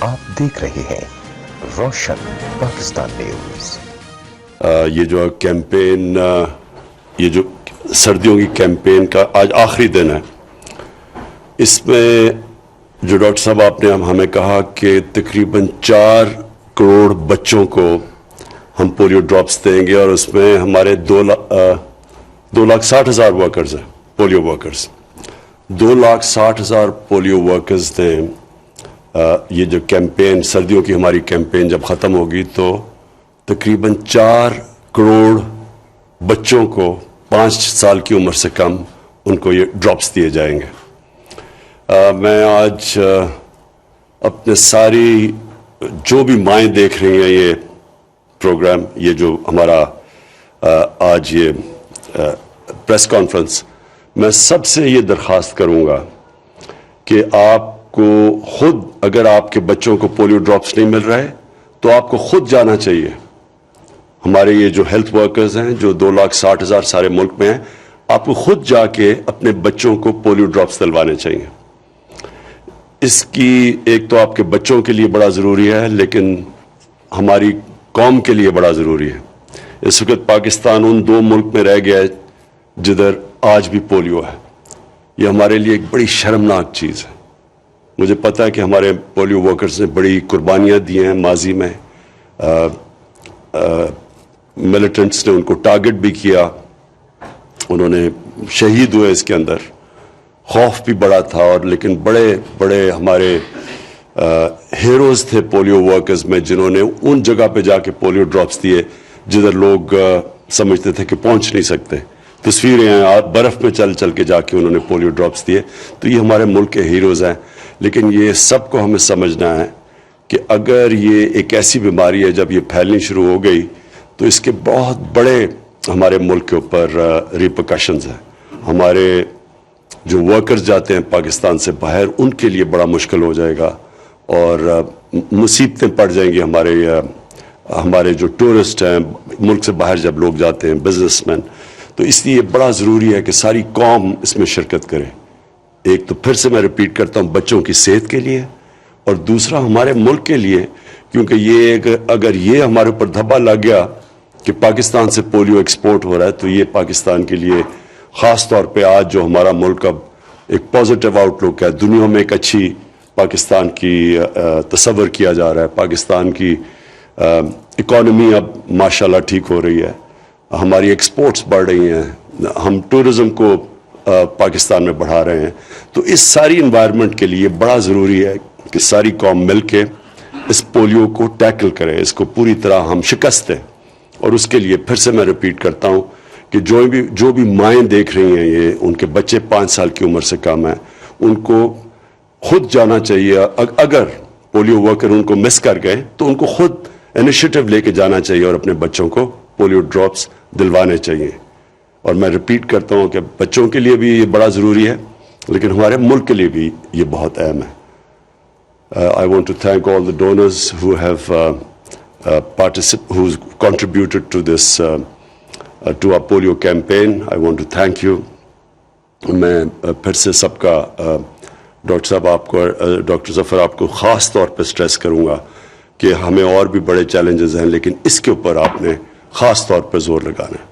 आप देख रहे हैं रोशन पाकिस्तान न्यूज। ये जो कैंपेन, ये जो सर्दियों की कैंपेन का आज आखिरी दिन है, इसमें जो डॉक्टर साहब आपने हमें कहा कि तकरीबन 4 करोड़ बच्चों को हम पोलियो ड्रॉप्स देंगे और उसमें हमारे 2,60,000 वर्कर्स हैं, पोलियो वर्कर्स। 2,60,000 पोलियो वर्कर्स दें। ये जो कैंपेन, सर्दियों की हमारी कैंपेन जब ख़त्म होगी तो तकरीबन 4 करोड़ बच्चों को 5 साल की उम्र से कम उनको ये ड्रॉप्स दिए जाएंगे। मैं आज अपने सारी जो भी माएँ देख रही हैं ये प्रोग्राम, ये जो हमारा आज ये प्रेस कॉन्फ्रेंस, मैं सबसे ये दरख्वास्त करूँगा कि आपको खुद, अगर आपके बच्चों को पोलियो ड्रॉप्स नहीं मिल रहा है तो आपको खुद जाना चाहिए। हमारे ये जो हेल्थ वर्कर्स हैं जो 2,60,000 सारे मुल्क में हैं, आपको खुद जाके अपने बच्चों को पोलियो ड्रॉप्स दिलवाने चाहिए। इसकी एक तो आपके बच्चों के लिए बड़ा ज़रूरी है, लेकिन हमारी कौम के लिए बड़ा ज़रूरी है। इस वक्त पाकिस्तान उन 2 मुल्क में रह गया है जिधर आज भी पोलियो है। ये हमारे लिए एक बड़ी शर्मनाक चीज़ है। मुझे पता है कि हमारे पोलियो वर्कर्स ने बड़ी कुर्बानियाँ दी हैं माजी में। मिलिटेंट्स ने उनको टारगेट भी किया, उन्होंने शहीद हुए। इसके अंदर खौफ भी बड़ा था, और लेकिन बड़े बड़े हमारे हीरोज़ थे पोलियो वर्कर्स में, जिन्होंने उन जगह पे जाके पोलियो ड्रॉप्स दिए जिधर लोग समझते थे कि पहुंच नहीं सकते। तस्वीरें हैं, बर्फ़ में चल चल के जाके उन्होंने पोलियो ड्रॉप्स दिए। तो ये हमारे मुल्क के हीरोज़ हैं। लेकिन ये सबको हमें समझना है कि अगर ये एक ऐसी बीमारी है, जब ये फैलनी शुरू हो गई तो इसके बहुत बड़े हमारे मुल्क के ऊपर रिपरकशंस हैं। हमारे जो वर्कर्स जाते हैं पाकिस्तान से बाहर, उनके लिए बड़ा मुश्किल हो जाएगा और मुसीबतें पड़ जाएंगी। हमारे जो टूरिस्ट हैं, मुल्क से बाहर जब लोग जाते हैं, बिजनेसमैन, तो इसलिए बड़ा ज़रूरी है कि सारी कौम इसमें शिरकत करे। एक तो फिर से मैं रिपीट करता हूँ, बच्चों की सेहत के लिए, और दूसरा हमारे मुल्क के लिए, क्योंकि ये अगर ये हमारे ऊपर धब्बा लग गया कि पाकिस्तान से पोलियो एक्सपोर्ट हो रहा है, तो ये पाकिस्तान के लिए ख़ास तौर पे आज जो हमारा मुल्क अब एक पॉजिटिव आउटलुक है, दुनिया में एक अच्छी पाकिस्तान की तस्वर किया जा रहा है। पाकिस्तान की इकॉनमी अब माशाल्लाह ठीक हो रही है, हमारी एक्सपोर्ट्स बढ़ रही हैं, हम टूरिज़म को पाकिस्तान में बढ़ा रहे हैं। तो इस सारी इन्वायरमेंट के लिए बड़ा ज़रूरी है कि सारी कौम मिल के इस पोलियो को टैकल करे, इसको पूरी तरह हम शिकस्त दें। और उसके लिए फिर से मैं रिपीट करता हूँ कि जो भी माएँ देख रही हैं, ये उनके बच्चे 5 साल की उम्र से कम हैं, उनको खुद जाना चाहिए। अगर पोलियो वर्कर उनको मिस कर गए तो उनको खुद इनिशिएटिव लेके जाना चाहिए और अपने बच्चों को पोलियो ड्रॉप्स दिलवाने चाहिए। और मैं रिपीट करता हूँ कि बच्चों के लिए भी ये बड़ा ज़रूरी है, लेकिन हमारे मुल्क के लिए भी ये बहुत अहम है। I want to thank all the donors who have who's contributed to this to our polio campaign. I want to thank you. मैं फिर से सबका डॉक्टर साहब आपको, डॉक्टर ज़फ़र आपको ख़ास तौर पे स्ट्रेस करूँगा कि हमें और भी बड़े चैलेंजेस हैं, लेकिन इसके ऊपर आपने ख़ास तौर पे ज़ोर लगाना है।